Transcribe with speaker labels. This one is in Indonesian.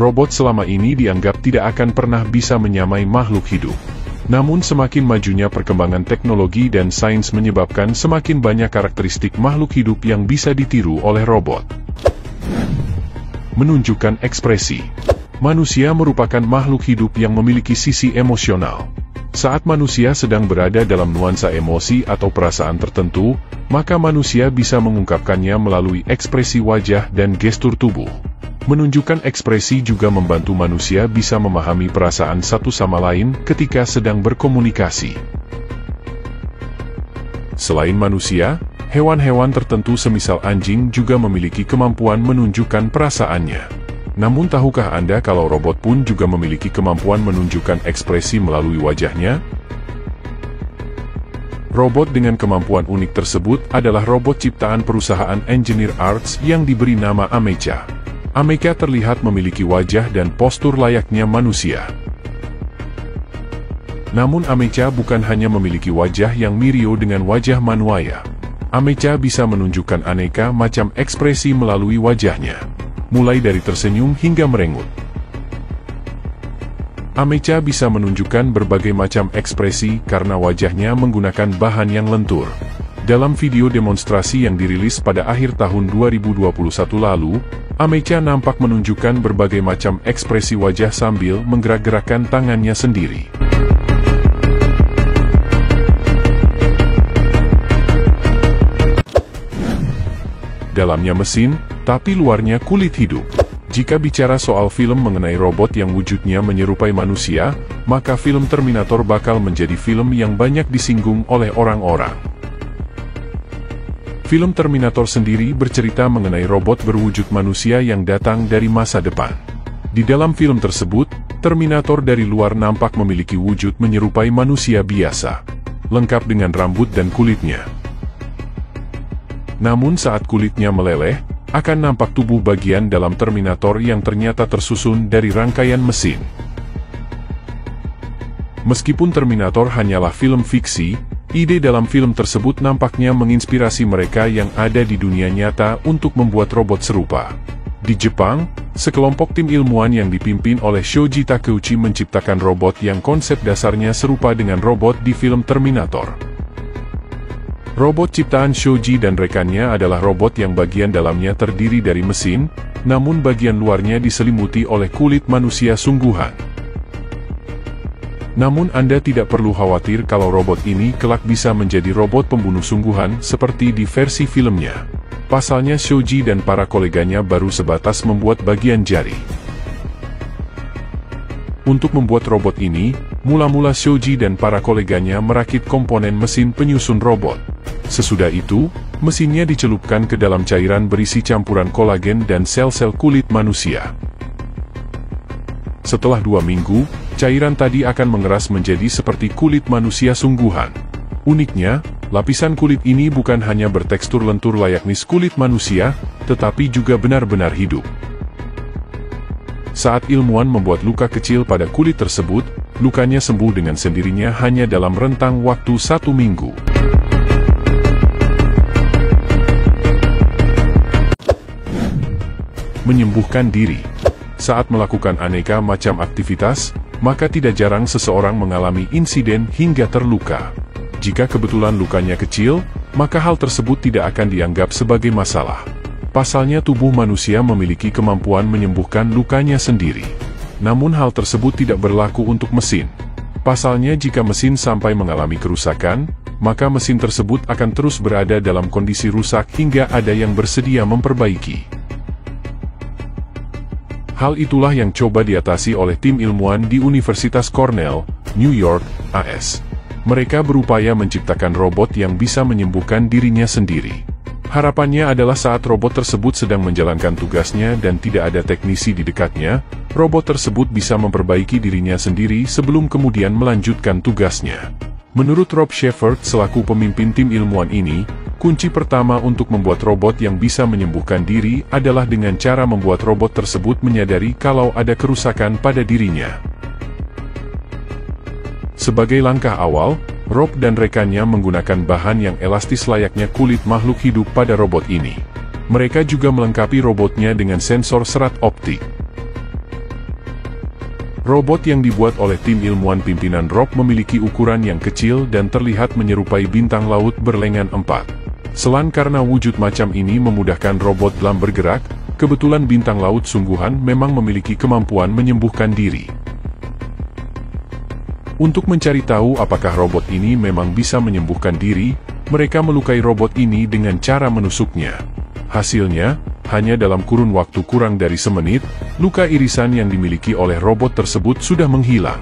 Speaker 1: Robot selama ini dianggap tidak akan pernah bisa menyamai makhluk hidup. Namun semakin majunya perkembangan teknologi dan sains menyebabkan semakin banyak karakteristik makhluk hidup yang bisa ditiru oleh robot. Menunjukkan ekspresi. Manusia merupakan makhluk hidup yang memiliki sisi emosional. Saat manusia sedang berada dalam nuansa emosi atau perasaan tertentu, maka manusia bisa mengungkapkannya melalui ekspresi wajah dan gestur tubuh. Menunjukkan ekspresi juga membantu manusia bisa memahami perasaan satu sama lain ketika sedang berkomunikasi. Selain manusia, hewan-hewan tertentu semisal anjing juga memiliki kemampuan menunjukkan perasaannya. Namun tahukah Anda kalau robot pun juga memiliki kemampuan menunjukkan ekspresi melalui wajahnya? Robot dengan kemampuan unik tersebut adalah robot ciptaan perusahaan Engineer Arts yang diberi nama Amecha. Amecha terlihat memiliki wajah dan postur layaknya manusia. Namun Amecha bukan hanya memiliki wajah yang mirip dengan wajah manusia. Amecha bisa menunjukkan aneka macam ekspresi melalui wajahnya, mulai dari tersenyum hingga merengut. Amecha bisa menunjukkan berbagai macam ekspresi karena wajahnya menggunakan bahan yang lentur. Dalam video demonstrasi yang dirilis pada akhir tahun 2021 lalu, Amecha nampak menunjukkan berbagai macam ekspresi wajah sambil menggerak-gerakkan tangannya sendiri. Dalamnya mesin, tapi luarnya kulit hidup. Jika bicara soal film mengenai robot yang wujudnya menyerupai manusia, maka film Terminator bakal menjadi film yang banyak disinggung oleh orang-orang. Film Terminator sendiri bercerita mengenai robot berwujud manusia yang datang dari masa depan. Di dalam film tersebut, Terminator dari luar nampak memiliki wujud menyerupai manusia biasa, lengkap dengan rambut dan kulitnya. Namun saat kulitnya meleleh, akan nampak tubuh bagian dalam Terminator yang ternyata tersusun dari rangkaian mesin. Meskipun Terminator hanyalah film fiksi, ide dalam film tersebut nampaknya menginspirasi mereka yang ada di dunia nyata untuk membuat robot serupa. Di Jepang, sekelompok tim ilmuwan yang dipimpin oleh Shoji Takeuchi menciptakan robot yang konsep dasarnya serupa dengan robot di film Terminator. Robot ciptaan Shoji dan rekannya adalah robot yang bagian dalamnya terdiri dari mesin, namun bagian luarnya diselimuti oleh kulit manusia sungguhan. Namun Anda tidak perlu khawatir kalau robot ini kelak bisa menjadi robot pembunuh sungguhan seperti di versi filmnya. Pasalnya Shoji dan para koleganya baru sebatas membuat bagian jari. Untuk membuat robot ini, mula-mula Shoji dan para koleganya merakit komponen mesin penyusun robot. Sesudah itu, mesinnya dicelupkan ke dalam cairan berisi campuran kolagen dan sel-sel kulit manusia. Setelah 2 minggu, cairan tadi akan mengeras menjadi seperti kulit manusia sungguhan. Uniknya, lapisan kulit ini bukan hanya bertekstur lentur layaknya kulit manusia, tetapi juga benar-benar hidup. Saat ilmuwan membuat luka kecil pada kulit tersebut, lukanya sembuh dengan sendirinya hanya dalam rentang waktu 1 minggu. Menyembuhkan diri. Saat melakukan aneka macam aktivitas, maka tidak jarang seseorang mengalami insiden hingga terluka. Jika kebetulan lukanya kecil, maka hal tersebut tidak akan dianggap sebagai masalah. Pasalnya tubuh manusia memiliki kemampuan menyembuhkan lukanya sendiri. Namun hal tersebut tidak berlaku untuk mesin. Pasalnya jika mesin sampai mengalami kerusakan, maka mesin tersebut akan terus berada dalam kondisi rusak hingga ada yang bersedia memperbaiki. Hal itulah yang coba diatasi oleh tim ilmuwan di Universitas Cornell, New York, AS. Mereka berupaya menciptakan robot yang bisa menyembuhkan dirinya sendiri. Harapannya adalah saat robot tersebut sedang menjalankan tugasnya dan tidak ada teknisi di dekatnya, robot tersebut bisa memperbaiki dirinya sendiri sebelum kemudian melanjutkan tugasnya. Menurut Rob Shepherd selaku pemimpin tim ilmuwan ini, kunci pertama untuk membuat robot yang bisa menyembuhkan diri adalah dengan cara membuat robot tersebut menyadari kalau ada kerusakan pada dirinya. Sebagai langkah awal, Rob dan rekannya menggunakan bahan yang elastis layaknya kulit makhluk hidup pada robot ini. Mereka juga melengkapi robotnya dengan sensor serat optik. Robot yang dibuat oleh tim ilmuwan pimpinan Rob memiliki ukuran yang kecil dan terlihat menyerupai bintang laut berlengan 4. Selain karena wujud macam ini memudahkan robot dalam bergerak, kebetulan bintang laut sungguhan memang memiliki kemampuan menyembuhkan diri. Untuk mencari tahu apakah robot ini memang bisa menyembuhkan diri, mereka melukai robot ini dengan cara menusuknya. Hasilnya, hanya dalam kurun waktu kurang dari semenit, luka irisan yang dimiliki oleh robot tersebut sudah menghilang.